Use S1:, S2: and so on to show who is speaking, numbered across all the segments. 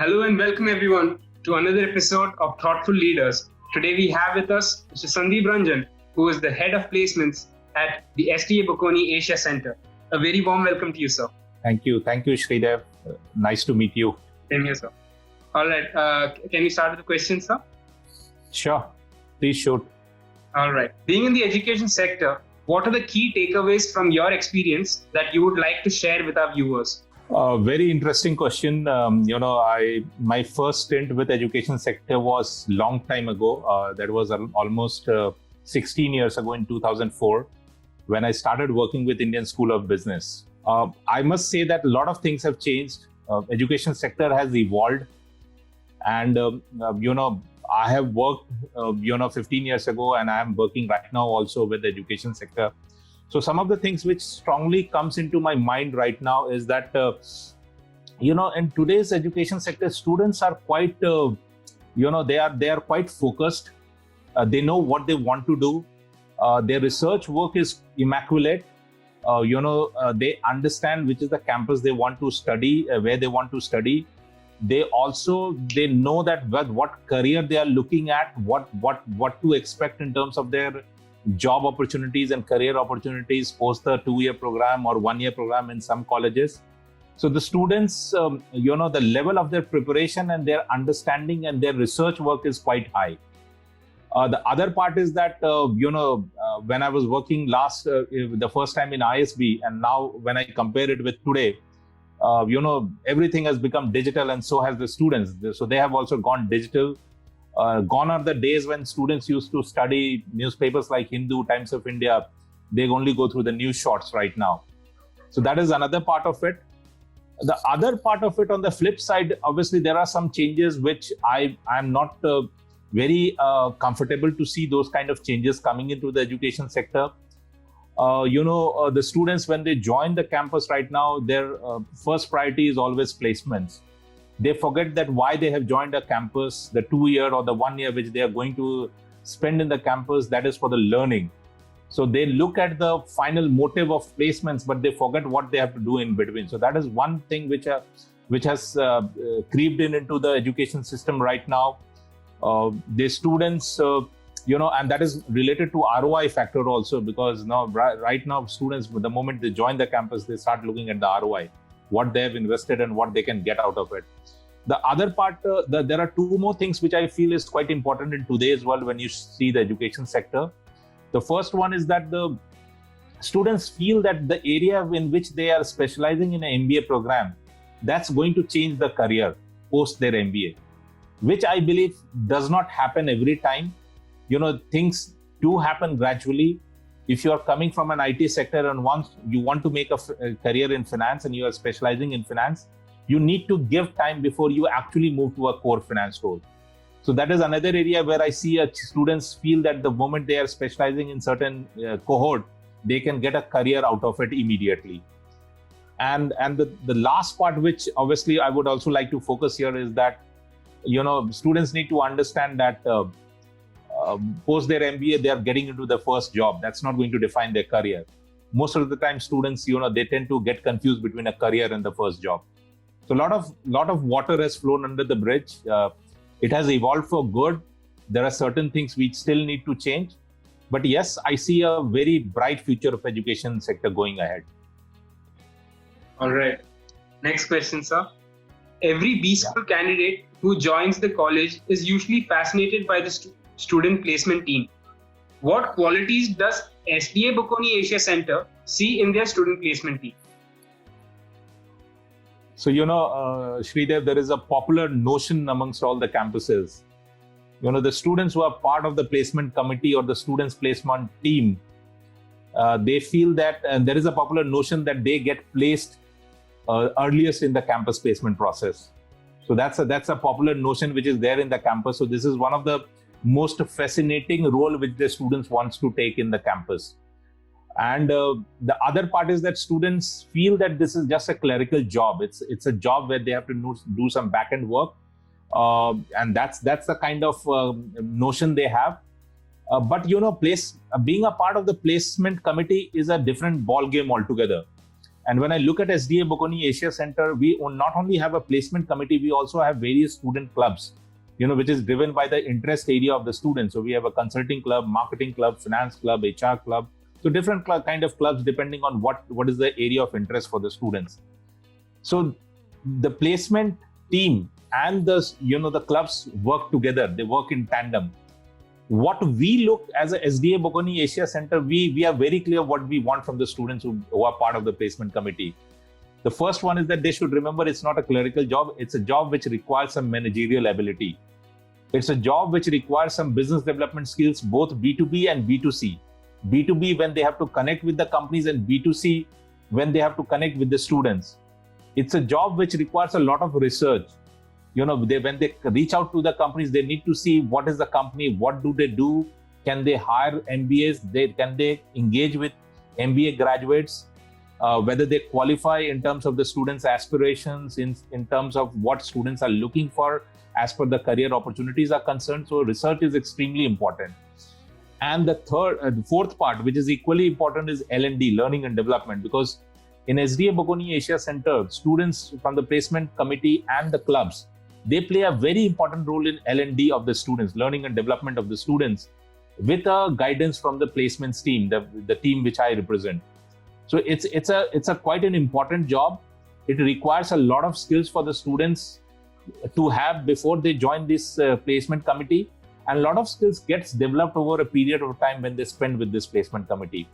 S1: Hello and welcome everyone to another episode of Thoughtful Leaders. Today we have with us Mr. Sandeep Ranjan, who is the head of placements at the SDA Bocconi Asia Center. A very warm welcome to you, sir.
S2: Thank you, Sridev. Nice to meet you.
S1: Same here, sir. All right, can we start with the questions, sir?
S2: Sure, please shoot.
S1: All right. Being in the education sector, what are the key takeaways from your experience that you would like to share with our viewers?
S2: Very interesting question. My first stint with education sector was long time ago. That was almost 16 years ago in 2004, when I started working with Indian School of Business. I must say that a lot of things have changed. Education sector has evolved, and I have worked 15 years ago, and I am working right now also with the education sector. So some of the things which strongly comes into my mind right now is that, in today's education sector, students are quite, they are quite focused. They know what they want to do. Their research work is immaculate. They understand which is the campus they want to study, where they want to study. They know that what career they are looking at, what to expect in terms of their job opportunities and career opportunities post the 2-year program or 1-year program in some colleges. So the students, the level of their preparation and their understanding and their research work is quite high. The other part is that, when I was working the first time in ISB, and now when I compare it with today, everything has become digital, and so has the students. So they have also gone digital. Gone are the days when students used to study newspapers like Hindu, Times of India. They only go through the news shorts right now. So that is another part of it. The other part of it, on the flip side, obviously there are some changes which I'm not very comfortable to see those kind of changes coming into the education sector. The students, when they join the campus right now, their first priority is always placements. They forget that why they have joined a campus, the 2-year or the 1 year which they are going to spend in the campus, that is for the learning. So they look at the final motive of placements, but they forget what they have to do in between. So that is one thing which has creeped into the education system right now. The students, and that is related to ROI factor also, because now right now students, the moment they join the campus, they start looking at the ROI, what they have invested and what they can get out of it. The other part, there are 2 more things which I feel is quite important in today's world when you see the education sector. The first one is that the students feel that the area in which they are specializing in an MBA program, that's going to change the career post their MBA, which I believe does not happen every time. Things do happen gradually. If you are coming from an IT sector and once you want to make a career in finance and you are specializing in finance, you need to give time before you actually move to a core finance role. So that is another area where I see students feel that the moment they are specializing in certain cohort, they can get a career out of it immediately. And the last part, which obviously I would also like to focus here, is that students need to understand that post their MBA, they are getting into the first job. That's not going to define their career. Most of the time, students, they tend to get confused between a career and the first job. So a lot of water has flown under the bridge. It has evolved for good. There are certain things we still need to change. But yes, I see a very bright future of education sector going ahead.
S1: All right. Next question, sir. Every B school candidate who joins the college is usually fascinated by the student placement team. What qualities does SDA Bocconi Asia Center see in their student placement team?
S2: So, Sridev, there is a popular notion amongst all the campuses. The students who are part of the placement committee or the students placement team, they feel that, and there is a popular notion that they get placed earliest in the campus placement process. So that's a popular notion which is there in the campus. So this is one of the most fascinating role which the students wants to take in the campus. And the other part is that students feel that this is just a clerical job. It's a job where they have to do some back-end work, and that's the kind of notion they have. But being a part of the placement committee is a different ball game altogether. And when I look at SDA Bocconi Asia Center, we not only have a placement committee, we also have various student clubs, which is driven by the interest area of the students. So we have a consulting club, marketing club, finance club, HR club. So different kind of clubs depending on what is the area of interest for the students. So the placement team and the clubs work together. They work in tandem. What we look as a SDA Bocconi Asia Center, we are very clear what we want from the students who are part of the placement committee. The first one is that they should remember it's not a clerical job. It's a job which requires some managerial ability. It's a job which requires some business development skills, both B2B and B2C. B2B when they have to connect with the companies, and B2C when they have to connect with the students. It's a job which requires a lot of research. When they reach out to the companies, they need to see what is the company, what do they do, can they hire MBAs, can they engage with MBA graduates, whether they qualify in terms of the students' aspirations, in terms of what students are looking for as per the career opportunities are concerned. So research is extremely important. And the fourth part, which is equally important, is L&D, learning and development, because in SDA Bocconi Asia Center, students from the placement committee and the clubs, they play a very important role in L&D of the students, learning and development of the students, with a guidance from the placements team, the team which I represent. So it's a quite an important job. It requires a lot of skills for the students to have before they join this placement committee, and a lot of skills gets developed over a period of time when they spend with this placement committee.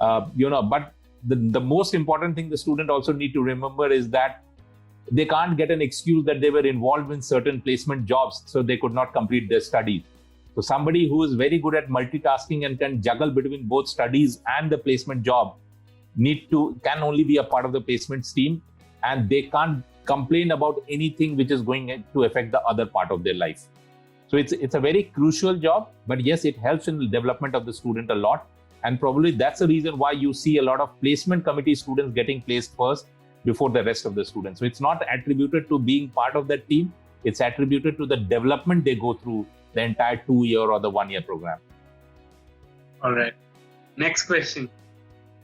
S2: But the most important thing the student also need to remember is that they can't get an excuse that they were involved in certain placement jobs, so they could not complete their studies. So somebody who is very good at multitasking and can juggle between both studies and the placement job can only be a part of the placements team, and they can't complain about anything which is going to affect the other part of their life. So it's a very crucial job, but yes, it helps in the development of the student a lot. And probably that's the reason why you see a lot of placement committee students getting placed first before the rest of the students. So it's not attributed to being part of that team. It's attributed to the development they go through the entire 2-year or the 1-year program.
S1: All right. Next question.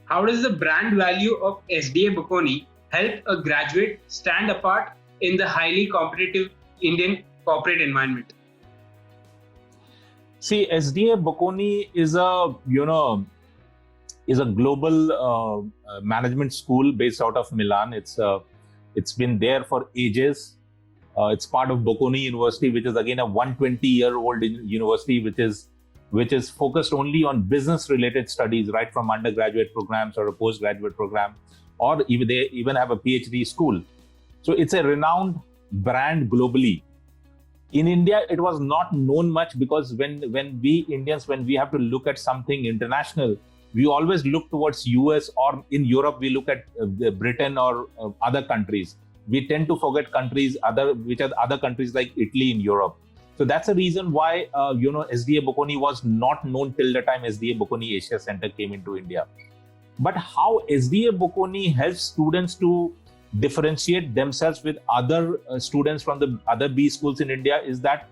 S1: How does the brand value of SDA Bocconi help a graduate stand apart in the highly competitive Indian corporate environment?
S2: See, SDA Bocconi is a global management school based out of Milan. It's been there for ages. It's part of Bocconi University, which is again a 120-year-old university, which is focused only on business-related studies, right from undergraduate programs or a postgraduate program, or they even have a PhD school. So it's a renowned brand globally. In India, it was not known much because when we Indians, when we have to look at something international, we always look towards US, or in Europe, we look at Britain or other countries. We tend to forget countries, which are other countries like Italy in Europe. So that's the reason why, SDA Bocconi was not known till the time SDA Bocconi Asia Center came into India. But how SDA Bocconi helps students to differentiate themselves with other students from the other B schools in India is that,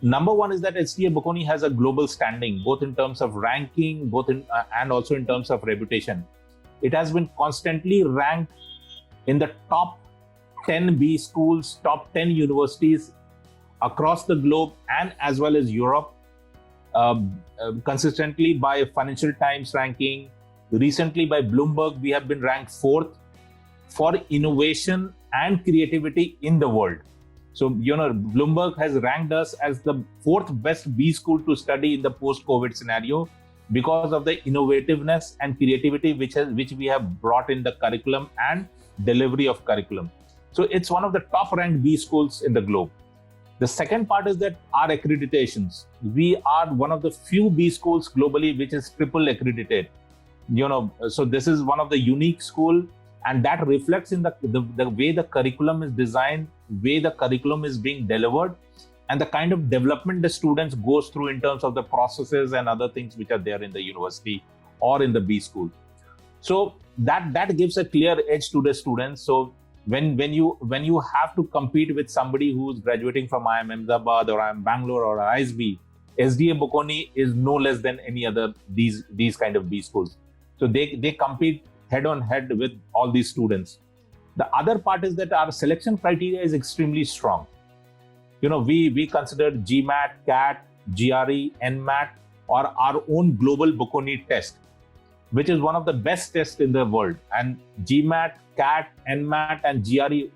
S2: number one is that SDA Bocconi has a global standing, both in terms of ranking, and also in terms of reputation. It has been constantly ranked in the top 10 B schools, top 10 universities across the globe and as well as Europe, consistently by Financial Times ranking. Recently by Bloomberg, we have been ranked 4th for innovation and creativity in the world. So, Bloomberg has ranked us as the 4th best B school to study in the post-COVID scenario because of the innovativeness and creativity which we have brought in the curriculum and delivery of curriculum. So it's one of the top ranked B schools in the globe. The second part is that our accreditations. We are one of the few B schools globally which is triple accredited. So this is one of the unique school, and that reflects in the way the curriculum is designed, way the curriculum is being delivered, and the kind of development the students goes through in terms of the processes and other things which are there in the university or in the B school. So that gives a clear edge to the students. So when you have to compete with somebody who's graduating from IIM Ahmedabad or IIM Bangalore or ISB, SDA Bocconi is no less than any other these kind of B schools. So they compete head on head with all these students. The other part is that our selection criteria is extremely strong. We consider GMAT, CAT, GRE, NMAT, or our own global Bocconi test, which is one of the best tests in the world. And GMAT, CAT, NMAT, and GRE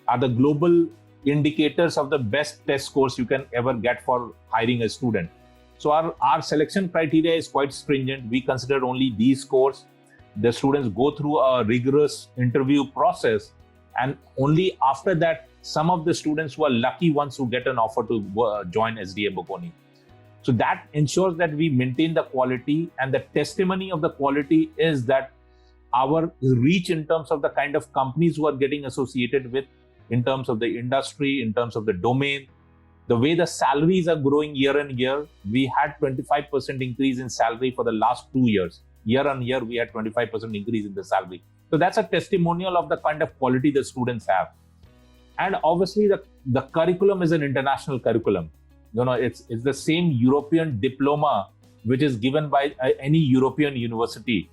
S2: are the global indicators of the best test scores you can ever get for hiring a student. So our selection criteria is quite stringent. We consider only these scores. The students go through a rigorous interview process, and only after that, some of the students who are lucky ones who get an offer to join SDA Bocconi. So that ensures that we maintain the quality, and the testimony of the quality is that our reach in terms of the kind of companies who are getting associated with, in terms of the industry, in terms of the domain, the way the salaries are growing year on year. We had 25% increase in salary for the last 2 years. Year on year, we had 25% increase in the salary. So that's a testimonial of the kind of quality the students have. And obviously, the curriculum is an international curriculum. It's the same European diploma which is given by any European university.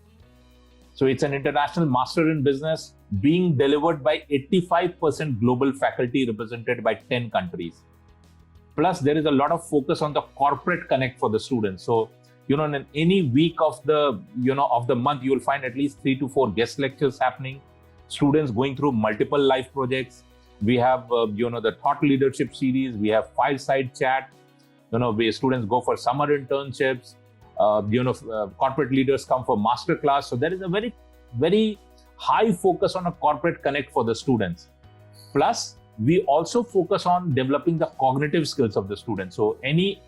S2: So it's an international master in business being delivered by 85% global faculty represented by 10 countries. Plus, there is a lot of focus on the corporate connect for the students. So, in any week of the month, you will find at least 3 to 4 guest lectures happening, students going through multiple live projects. We have, the thought leadership series. We have fireside chat, where students go for summer internships. Corporate leaders come for master class. So there is a very, very high focus on a corporate connect for the students. Plus, we also focus on developing the cognitive skills of the students. So any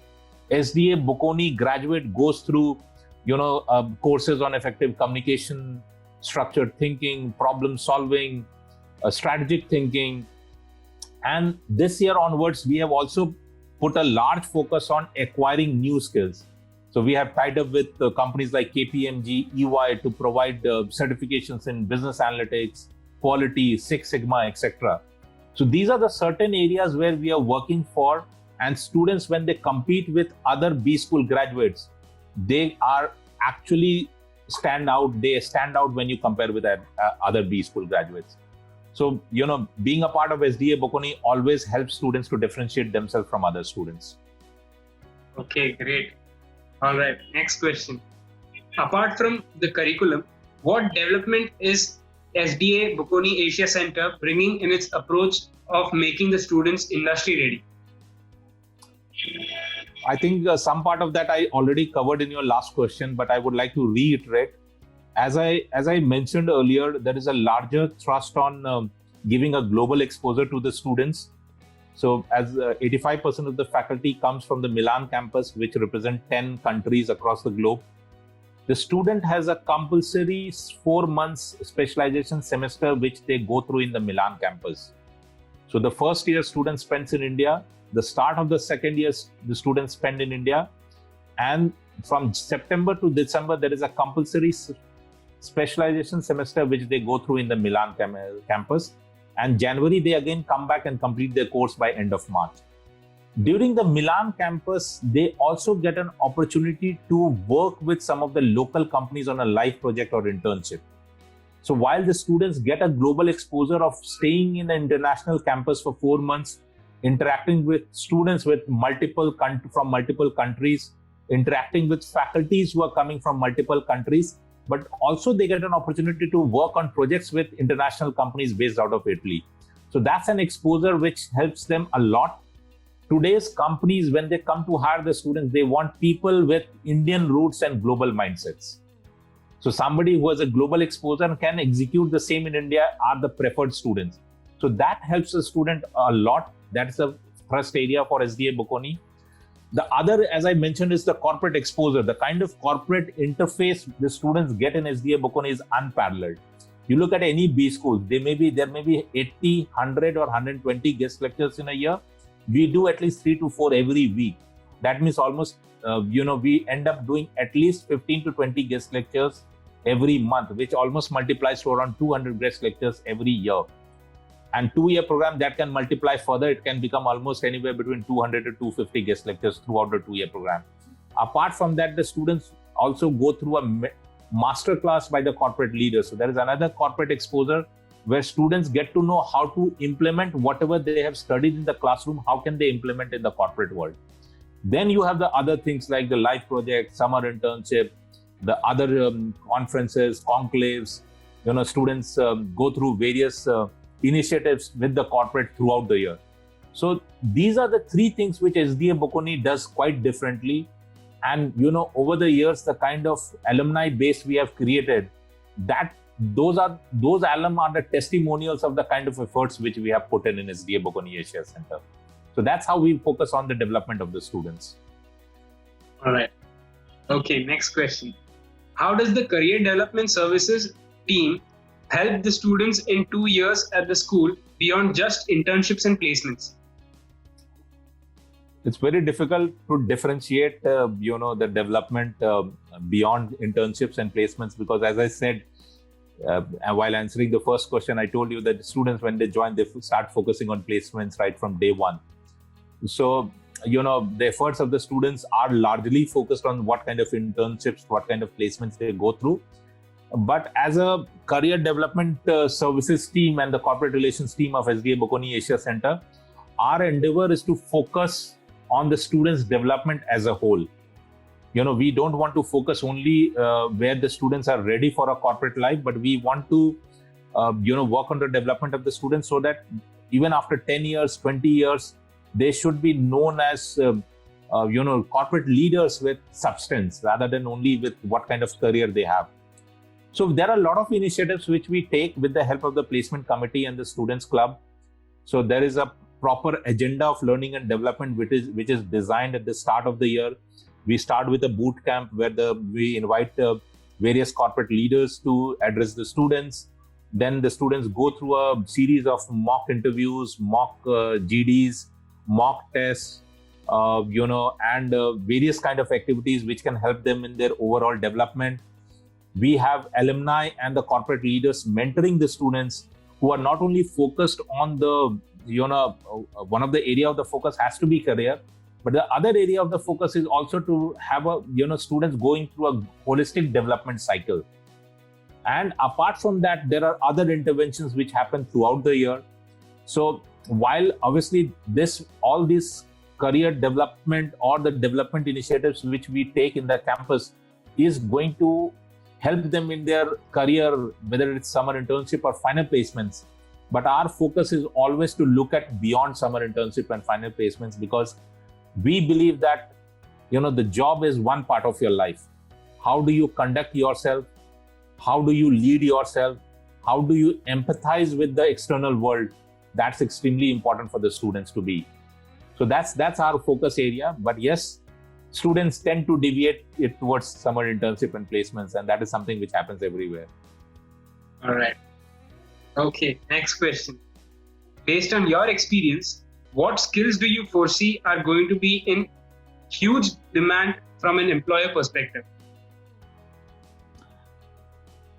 S2: SDA Bocconi graduate goes through, courses on effective communication, structured thinking, problem solving, strategic thinking. And this year onwards, we have also put a large focus on acquiring new skills. So we have tied up with companies like KPMG, EY to provide certifications in business analytics, quality, Six Sigma, etc. So these are the certain areas where we are working for, and students, when they compete with other B school graduates, they are actually stand out. They stand out when you compare with other B school graduates. So, being a part of SDA Bocconi always helps students to differentiate themselves from other students.
S1: Okay, great. All right, next question. Apart from the curriculum, what development is SDA Bocconi Asia Center bringing in its approach of making the students industry ready?
S2: I think some part of that I already covered in your last question, but I would like to reiterate. As I mentioned earlier, there is a larger thrust on giving a global exposure to the students. So as 85% of the faculty comes from the Milan campus, which represent 10 countries across the globe. The student has a compulsory 4 months specialization semester, which they go through in the Milan campus. So the first year student spends in India, the start of the second year the students spend in India, and from September to December, there is a compulsory specialization semester which they go through in the Milan campus, and January they again come back and complete their course by end of March. During the Milan campus, they also get an opportunity to work with some of the local companies on a live project or internship. So while the students get a global exposure of staying in an international campus for 4 months, interacting with students with from multiple countries, interacting with faculties who are coming from multiple countries, but also they get an opportunity to work on projects with international companies based out of Italy. So that's an exposure which helps them a lot. Today's companies, when they come to hire the students, they want people with Indian roots and global mindsets. So somebody who has a global exposure and can execute the same in India are the preferred students. So that helps the student a lot. That's the first area for SDA Bocconi. The other, as I mentioned, is the corporate exposure. The kind of corporate interface the students get in SDA Bocconi is unparalleled. You look at any B school, there may be 80, 100 or 120 guest lectures in a year. We do at least 3 to 4 every week. That means almost, we end up doing at least 15 to 20 guest lectures every month, which almost multiplies to around 200 guest lectures every year. And 2-year program that can multiply further, it can become almost anywhere between 200 to 250 guest lectures throughout the 2-year program. Apart from that, the students also go through masterclass by the corporate leaders. So there is another corporate exposure where students get to know how to implement whatever they have studied in the classroom. How can they implement in the corporate world? Then you have the other things like the life project, summer internship, the other conferences, conclaves. Students go through various initiatives with the corporate throughout the year. So these are the three things which SDA Bocconi does quite differently. And over the years, the kind of alumni base we have created, that those alum are the testimonials of the kind of efforts which we have put in SDA Bocconi Asia Center. So that's how we focus on the development of the students.
S1: All right. Okay, next question. How does the Career Development Services team help the students in 2 years at the school beyond just internships and placements?
S2: It's very difficult to differentiate, the development beyond internships and placements, because as I said, while answering the first question, I told you that the students, when they join, they start focusing on placements right from day one. So, the efforts of the students are largely focused on what kind of internships, what kind of placements they go through. But as a career development services team and the corporate relations team of SDA Bocconi Asia Center, our endeavor is to focus on the students' development as a whole. We don't want to focus only where the students are ready for a corporate life, but we want to, work on the development of the students so that even after 10 years, 20 years, they should be known as, corporate leaders with substance rather than only with what kind of career they have. So there are a lot of initiatives which we take with the help of the placement committee and the students club. So there is a proper agenda of learning and development which is designed at the start of the year. We start with a boot camp where we invite various corporate leaders to address the students. Then the students go through a series of mock interviews, mock GDs, mock tests, and various kind of activities which can help them in their overall development. We have alumni and the corporate leaders mentoring the students who are not only focused on the, one of the area of the focus has to be career, but the other area of the focus is also to have students going through a holistic development cycle. And apart from that, there are other interventions which happen throughout the year. So while obviously all this career development or the development initiatives which we take in the campus is going to help them in their career, whether it's summer internship or final placements. But our focus is always to look at beyond summer internship and final placements, because we believe that, the job is one part of your life. How do you conduct yourself? How do you lead yourself? How do you empathize with the external world? That's extremely important for the students to be. So that's our focus area. But yes, students tend to deviate it towards summer internship and placements, and that is something which happens everywhere.
S1: All right. Okay, next question. Based on your experience, what skills do you foresee are going to be in huge demand from an employer perspective?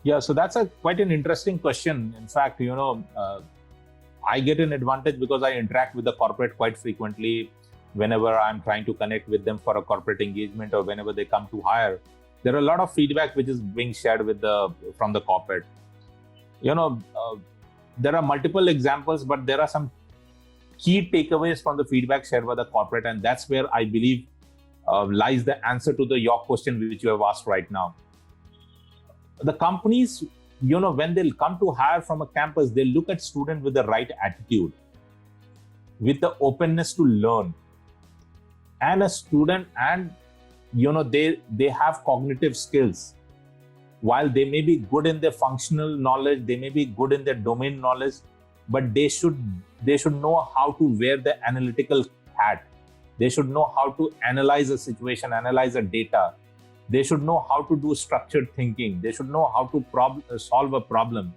S2: Yeah, so that's quite an interesting question. In fact, I get an advantage because I interact with the corporate quite frequently. Whenever I'm trying to connect with them for a corporate engagement or whenever they come to hire, there are a lot of feedback which is being shared from the corporate. There are multiple examples, but there are some key takeaways from the feedback shared by the corporate, and that's where I believe lies the answer to your question which you have asked right now. The companies, when they'll come to hire from a campus, they look at students with the right attitude, with the openness to learn. And a student, and they have cognitive skills. While they may be good in their functional knowledge, they may be good in their domain knowledge, but they should know how to wear the analytical hat. They should know how to analyze a situation, analyze a data. They should know how to do structured thinking. They should know how to solve a problem.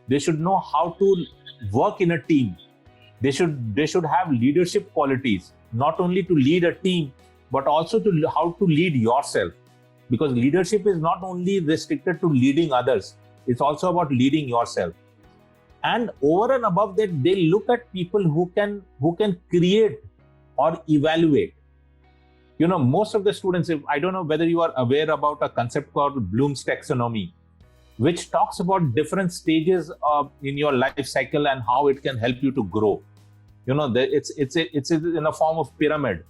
S2: They should know how to work in a team. They should have leadership qualities, not only to lead a team, but also how to lead yourself. Because leadership is not only restricted to leading others, it's also about leading yourself. And over and above that, they look at people who can create or evaluate. Most of the students, I don't know whether you are aware about a concept called Bloom's taxonomy, which talks about different stages in your life cycle and how it can help you to grow. It's in a form of pyramid.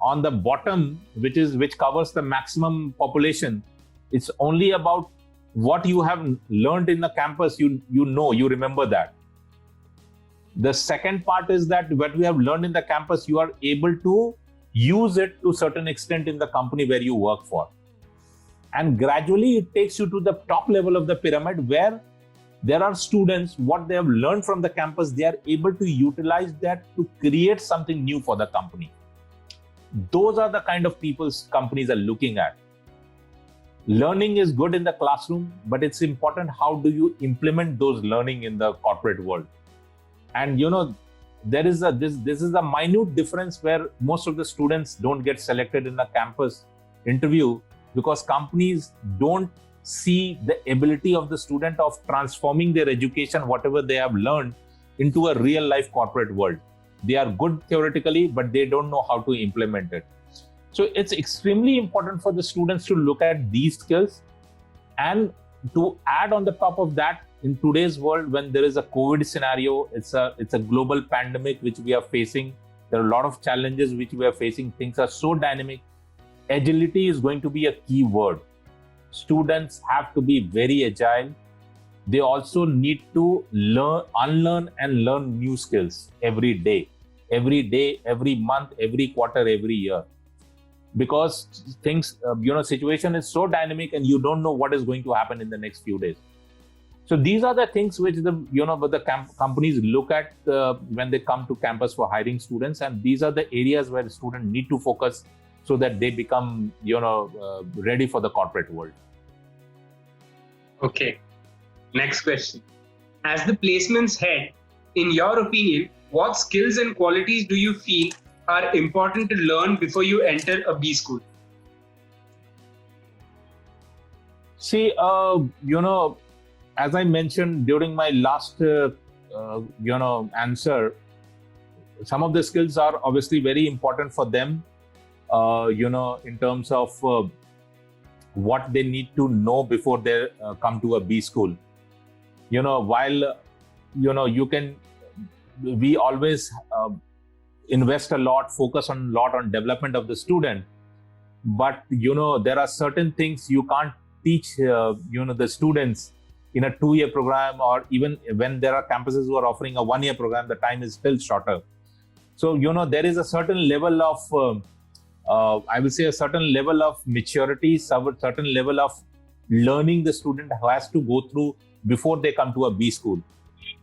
S2: On the bottom, which covers the maximum population, it's only about what you have learned in the campus. You remember that. The second part is that what we have learned in the campus, you are able to use it to a certain extent in the company where you work for. And gradually it takes you to the top level of the pyramid, where there are students, what they have learned from the campus, they are able to utilize that to create something new for the company. Those are the kind of people companies are looking at. Learning is good in the classroom, but it's important how do you implement those learning in the corporate world. And there is this is a minute difference where most of the students don't get selected in the campus interview, because companies don't see the ability of the student of transforming their education, whatever they have learned, into a real life corporate world. They are good theoretically, but they don't know how to implement it. So it's extremely important for the students to look at these skills. And to add on the top of that, in today's world, when there is a COVID scenario, it's a global pandemic which we are facing. There are a lot of challenges which we are facing. Things are so dynamic. Agility is going to be a key word. Students have to be very agile. They also need to unlearn and learn new skills every day, every month, every quarter, every year. Because things, situation is so dynamic and you don't know what is going to happen in the next few days. So these are the things which companies look at when they come to campus for hiring students, and these are the areas where students need to focus so that they become, ready for the corporate world.
S1: Okay. Next question. As the placements head, in your opinion, what skills and qualities do you feel are important to learn before you enter a B school?
S2: See, as I mentioned during my last, answer, some of the skills are obviously very important for them, in terms of what they need to know before they come to a B school. While, we always invest a lot, focus a lot on development of the student. But, there are certain things you can't teach, the students in a 2-year program, or even when there are campuses who are offering a 1-year program, the time is still shorter. So, there is a certain level of, I will say a certain level of maturity, certain level of learning the student has to go through before they come to a B school.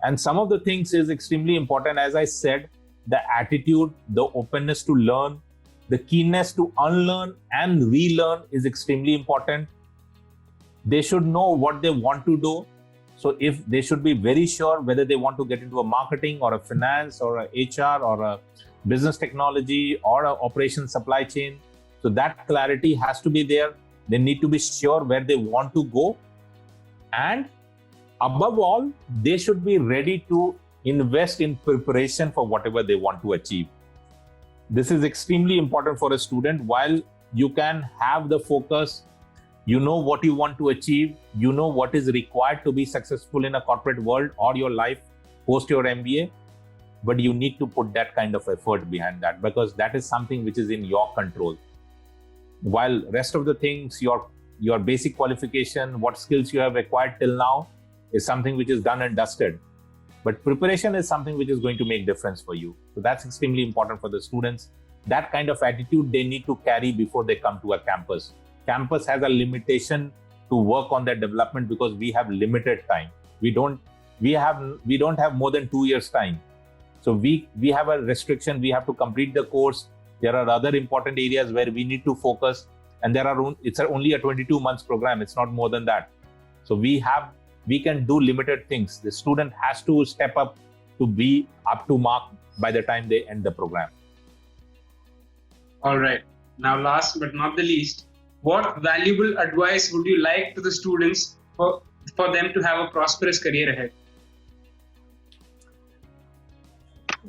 S2: And some of the things is extremely important. As I said, the attitude, the openness to learn, the keenness to unlearn and relearn is extremely important. They should know what they want to do. So if they should be very sure whether they want to get into a marketing or a finance or a HR or a business technology or a operation supply chain. So that clarity has to be there. They need to be sure where they want to go. And above all, they should be ready to invest in preparation for whatever they want to achieve. This is extremely important for a student. While you can have the focus, you know what you want to achieve, you know what is required to be successful in a corporate world or your life post your MBA, but you need to put that kind of effort behind that, because that is something which is in your control. While rest of the things, your basic qualification, what skills you have acquired till now is something which is done and dusted. But preparation is something which is going to make difference for you. So that's extremely important for the students. That kind of attitude they need to carry before they come to a campus. Campus has a limitation to work on their development because we have limited time. We don't have more than 2 years time. So we have a restriction. We have to complete the course. There are other important areas where we need to focus, and it's only a 22 months program. It's not more than that. So we can do limited things. The student has to step up to be up to mark by the time they end the program.
S1: All right. Now, last but not the least, what valuable advice would you like to the students for them to have a prosperous career ahead?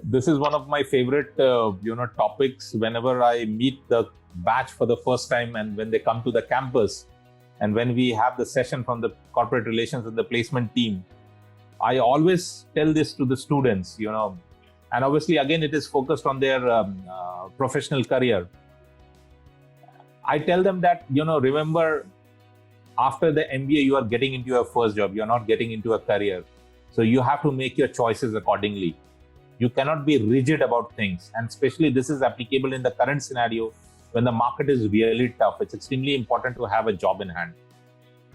S2: This is one of my favorite, topics whenever I meet the batch for the first time and when they come to the campus and when we have the session from the corporate relations and the placement team. I always tell this to the students, and obviously, again, it is focused on their professional career. I tell them that, remember, after the MBA, you are getting into your first job. You're not getting into a career. So you have to make your choices accordingly. You cannot be rigid about things. And especially this is applicable in the current scenario when the market is really tough. It's extremely important to have a job in hand.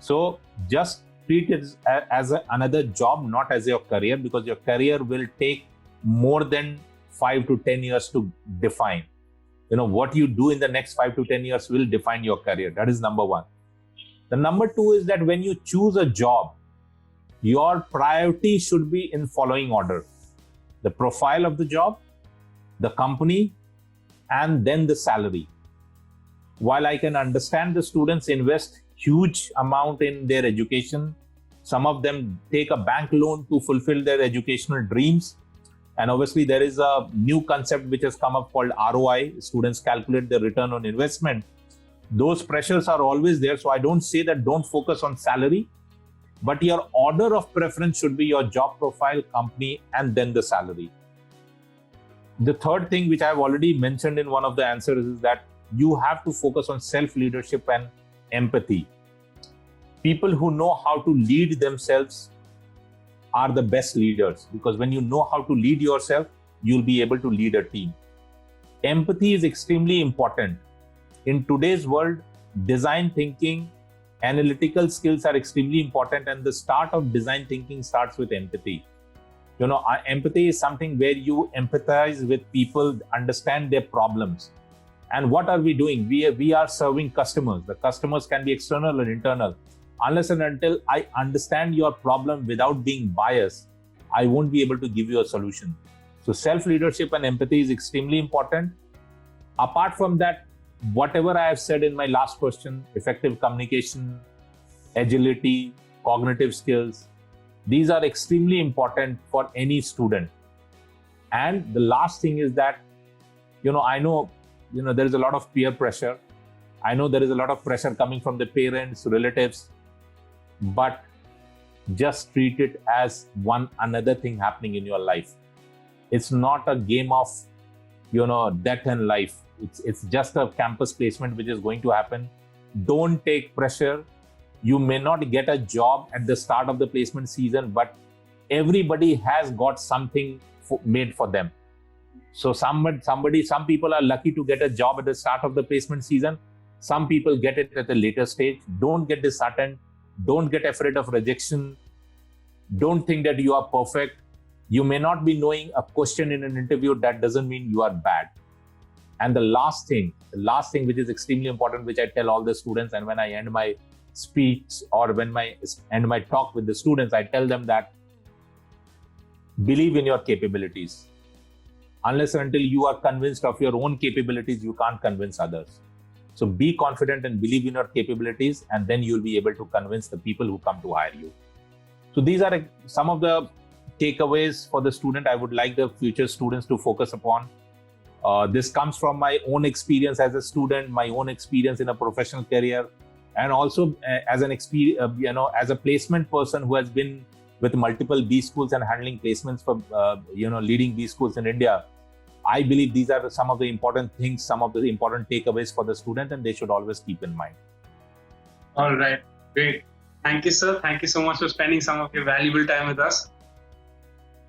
S2: So just treat it as another job, not as your career, because your career will take more than 5 to 10 years to define. What you do in the next 5 to 10 years will define your career. That is number one. The number two is that when you choose a job, your priority should be in following order: the profile of the job, the company, and then the salary. While I can understand the students invest huge amount in their education, some of them take a bank loan to fulfill their educational dreams. And obviously there is a new concept which has come up called ROI. Students calculate the return on investment. Those pressures are always there. So I don't say that don't focus on salary, but your order of preference should be your job profile, company, and then the salary. The third thing, which I've already mentioned in one of the answers, is that you have to focus on self-leadership and empathy. People who know how to lead themselves are the best leaders, because when you know how to lead yourself, you'll be able to lead a team. Empathy is extremely important. In today's world, design thinking, analytical skills are extremely important, and the start of design thinking starts with empathy. Empathy is something where you empathize with people, understand their problems. And what are we doing? We are serving customers. The customers can be external and internal. Unless and until I understand your problem without being biased, I won't be able to give you a solution. So self-leadership and empathy is extremely important. Apart from that, whatever I have said in my last question, effective communication, agility, cognitive skills, these are extremely important for any student. And the last thing is that, I know, there is a lot of peer pressure. I know there is a lot of pressure coming from the parents, relatives, but just treat it as one another thing happening in your life. It's not a game of, death and life. It's just a campus placement which is going to happen. Don't take pressure. You may not get a job at the start of the placement season, but everybody has got something made for them. So some people are lucky to get a job at the start of the placement season. Some people get it at a later stage. Don't get disheartened. Don't get afraid of rejection. Don't think that you are perfect. You may not be knowing a question in an interview. That doesn't mean you are bad. And the last thing which is extremely important, which I tell all the students, and when I end my speech or when I end my talk with the students, I tell them that believe in your capabilities. Unless and until you are convinced of your own capabilities, you can't convince others. So be confident and believe in your capabilities, and then you'll be able to convince the people who come to hire you. So these are some of the takeaways for the student I would like the future students to focus upon. This comes from my own experience as a student, my own experience in a professional career, and also as as a placement person who has been with multiple B schools and handling placements for leading B schools in India. I believe these are some of the important things, some of the important takeaways for the student, and they should always keep in mind.
S1: All right, great. Thank you, sir. Thank you so much for spending some of your valuable time with us.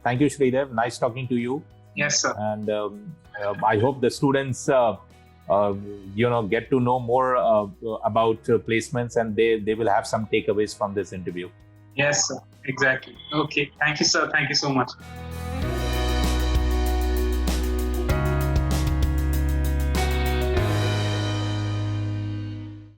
S2: Thank you, Shridev. Nice talking to you.
S1: Yes, sir.
S2: And I hope the students, get to know more about placements, and they will have some takeaways from this interview.
S1: Yes, sir. Exactly. Okay. Thank you, sir. Thank you so much.